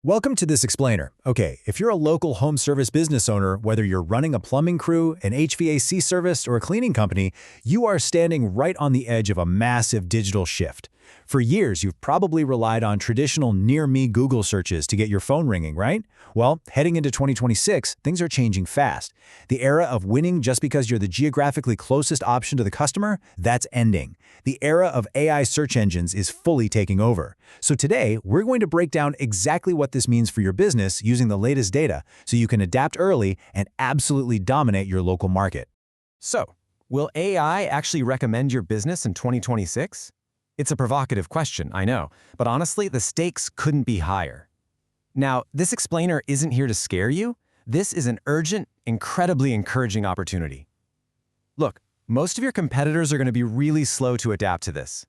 Welcome to this explainer. Okay, if you're a local home service business owner, whether you're running a plumbing crew, an HVAC service, or a cleaning company, you are standing right on the edge of a massive digital shift. For years, you've probably relied on traditional near-me Google searches to get your phone ringing, right? Well, heading into 2026, things are changing fast. The era of winning just because you're the geographically closest option to the customer, that's ending. The era of AI search engines is fully taking over. So today, we're going to break down exactly what this means for your business using the latest data so you can adapt early and absolutely dominate your local market. So, will AI actually recommend your business in 2026? It's a provocative question, I know, but honestly, the stakes couldn't be higher. Now, this explainer isn't here to scare you. This is an urgent, incredibly encouraging opportunity. Look, most of your competitors are going to be really slow to adapt to this.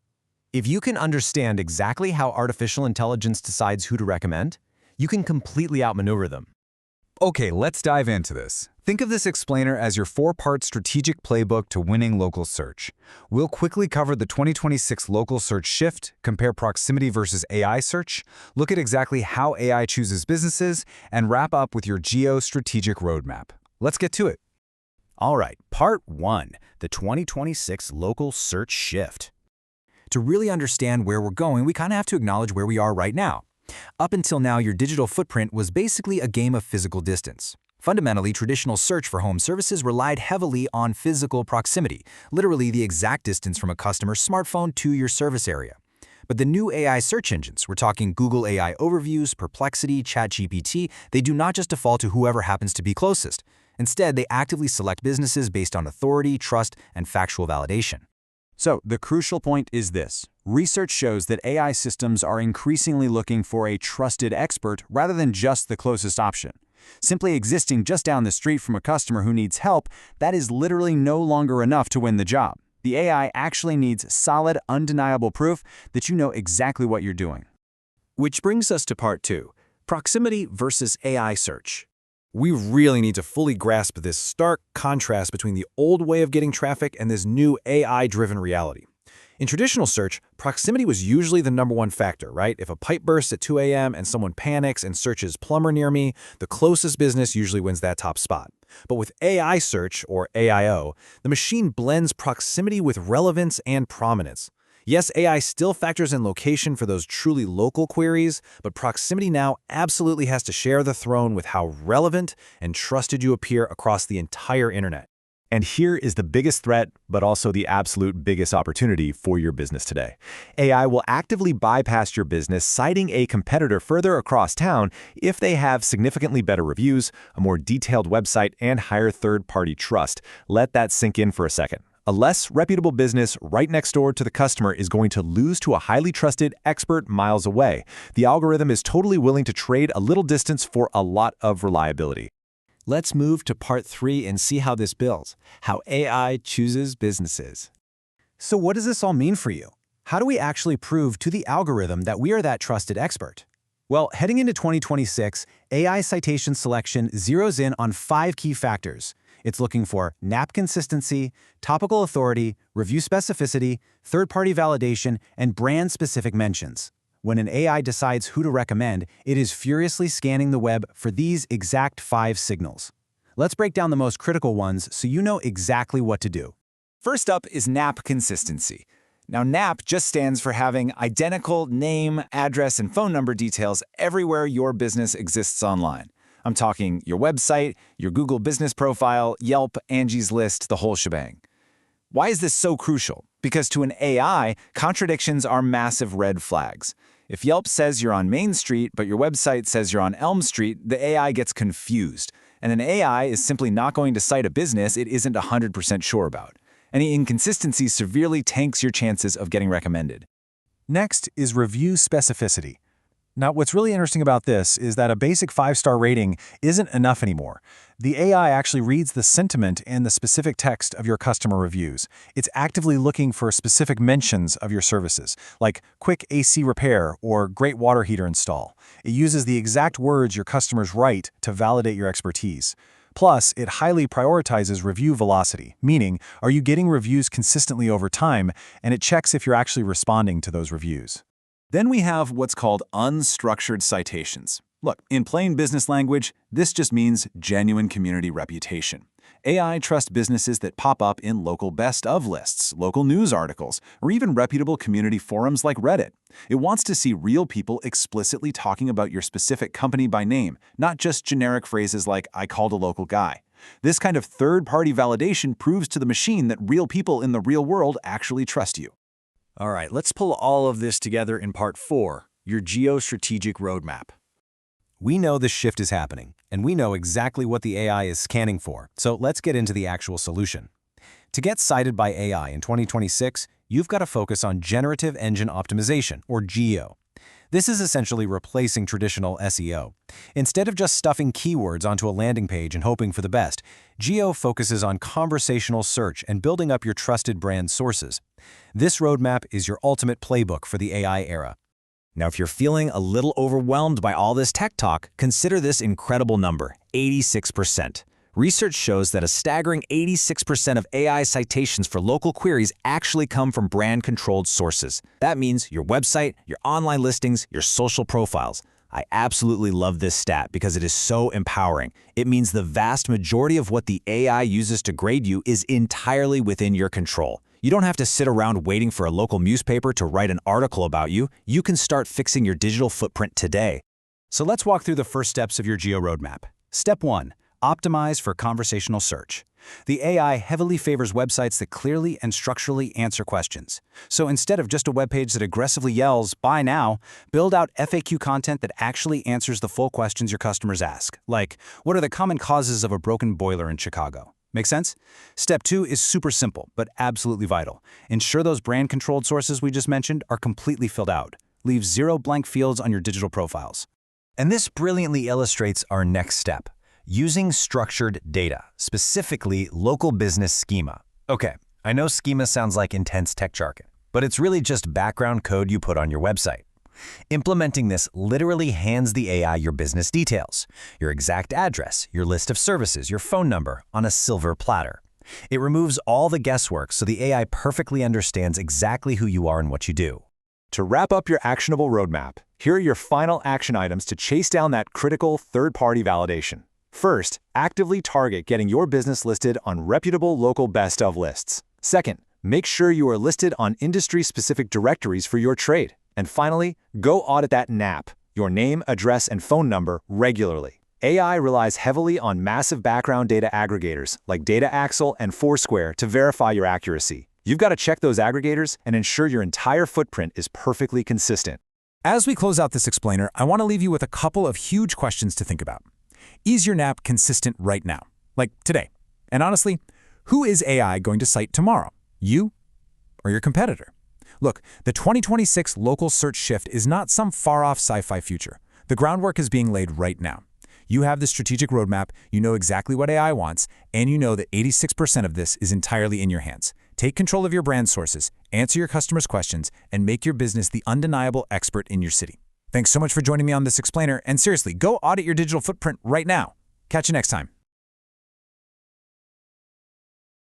If you can understand exactly how artificial intelligence decides who to recommend, you can completely outmaneuver them. Okay, let's dive into this. Think of this explainer as your four-part strategic playbook to winning local search. We'll quickly cover the 2026 local search shift, compare proximity versus AI search, look at exactly how AI chooses businesses, and wrap up with your geo-strategic roadmap. Let's get to it. All right, part 1, the 2026 local search shift. To really understand where we're going, we kind of have to acknowledge where we are right now. Up until now, your digital footprint was basically a game of physical distance. Fundamentally, traditional search for home services relied heavily on physical proximity, literally the exact distance from a customer's smartphone to your service area. But the new AI search engines, we're talking Google AI Overviews, Perplexity, ChatGPT, they do not just default to whoever happens to be closest. Instead, they actively select businesses based on authority, trust, and factual validation. So, the crucial point is this. Research shows that AI systems are increasingly looking for a trusted expert rather than just the closest option. Simply existing just down the street from a customer who needs help, that is literally no longer enough to win the job. The AI actually needs solid, undeniable proof that you know exactly what you're doing. Which brings us to part 2, proximity versus AI search. We really need to fully grasp this stark contrast between the old way of getting traffic and this new AI-driven reality. In traditional search, proximity was usually the #1 factor, right? If a pipe bursts at 2 a.m. and someone panics and searches plumber near me, the closest business usually wins that top spot. But with AI search, or AIO, the machine blends proximity with relevance and prominence. Yes, AI still factors in location for those truly local queries, but proximity now absolutely has to share the throne with how relevant and trusted you appear across the entire internet. And here is the biggest threat, but also the absolute biggest opportunity for your business today. AI will actively bypass your business, citing a competitor further across town if they have significantly better reviews, a more detailed website, and higher third-party trust. Let that sink in for a second. A less reputable business right next door to the customer is going to lose to a highly trusted expert miles away. The algorithm is totally willing to trade a little distance for a lot of reliability. Let's move to part 3 and see how this builds, how AI chooses businesses. So what does this all mean for you? How do we actually prove to the algorithm that we are that trusted expert? Well, heading into 2026, AI citation selection zeroes in on 5 key factors. It's looking for NAP consistency, topical authority, review specificity, third-party validation, and brand-specific mentions. When an AI decides who to recommend, it is furiously scanning the web for these exact 5 signals. Let's break down the most critical ones so you know exactly what to do. First up is NAP consistency. Now, NAP just stands for having identical name, address, and phone number details everywhere your business exists online. I'm talking your website, your Google business profile, Yelp, Angie's List, the whole shebang. Why is this so crucial? Because to an AI, contradictions are massive red flags. If Yelp says you're on Main Street, but your website says you're on Elm Street, the AI gets confused. And an AI is simply not going to cite a business it isn't 100% sure about. Any inconsistency severely tanks your chances of getting recommended. Next is review specificity. Now, what's really interesting about this is that a basic 5-star rating isn't enough anymore. The AI actually reads the sentiment and the specific text of your customer reviews. It's actively looking for specific mentions of your services, like quick AC repair or great water heater install. It uses the exact words your customers write to validate your expertise. Plus, it highly prioritizes review velocity, meaning, are you getting reviews consistently over time, and it checks if you're actually responding to those reviews. Then we have what's called unstructured citations. Look, in plain business language, this just means genuine community reputation. AI trusts businesses that pop up in local best-of lists, local news articles, or even reputable community forums like Reddit. It wants to see real people explicitly talking about your specific company by name, not just generic phrases like, "I called a local guy." This kind of third-party validation proves to the machine that real people in the real world actually trust you. All right, let's pull all of this together in part 4, your geostrategic roadmap. We know this shift is happening, and we know exactly what the AI is scanning for, so let's get into the actual solution. To get cited by AI in 2026, you've got to focus on generative engine optimization, or GEO. This is essentially replacing traditional SEO. Instead of just stuffing keywords onto a landing page and hoping for the best, GEO focuses on conversational search and building up your trusted brand sources. This roadmap is your ultimate playbook for the AI era. Now, if you're feeling a little overwhelmed by all this tech talk, consider this incredible number, 86%. Research shows that a staggering 86% of AI citations for local queries actually come from brand-controlled sources. That means your website, your online listings, your social profiles. I absolutely love this stat because it is so empowering. It means the vast majority of what the AI uses to grade you is entirely within your control. You don't have to sit around waiting for a local newspaper to write an article about you. You can start fixing your digital footprint today. So let's walk through the first steps of your GEO roadmap. Step 1. Optimize for conversational search. The AI heavily favors websites that clearly and structurally answer questions. So instead of just a web page that aggressively yells, "Buy now," build out FAQ content that actually answers the full questions your customers ask, like, what are the common causes of a broken boiler in Chicago? Make sense? Step 2 is super simple, but absolutely vital. Ensure those brand-controlled sources we just mentioned are completely filled out. Leave 0 blank fields on your digital profiles. And this brilliantly illustrates our next step. Using structured data, specifically local business schema. Okay, I know schema sounds like intense tech jargon, but it's really just background code you put on your website. Implementing this literally hands the AI your business details, your exact address, your list of services, your phone number on a silver platter. It removes all the guesswork so the AI perfectly understands exactly who you are and what you do. To wrap up your actionable roadmap, here are your final action items to chase down that critical third-party validation. First, actively target getting your business listed on reputable local best-of lists. Second, make sure you are listed on industry-specific directories for your trade. And finally, go audit that NAP, your name, address, and phone number, regularly. AI relies heavily on massive background data aggregators like DataAxle and Foursquare to verify your accuracy. You've got to check those aggregators and ensure your entire footprint is perfectly consistent. As we close out this explainer, I want to leave you with a couple of huge questions to think about. Is your NAP consistent right now? Like today? And honestly, who is AI going to cite tomorrow? You or your competitor? Look, the 2026 local search shift is not some far-off sci-fi future. The groundwork is being laid right now. You have the strategic roadmap, you know exactly what AI wants, and you know that 86% of this is entirely in your hands. Take control of your brand sources, answer your customers' questions, and make your business the undeniable expert in your city. Thanks so much for joining me on this explainer, and seriously, go audit your digital footprint right now. Catch you next time.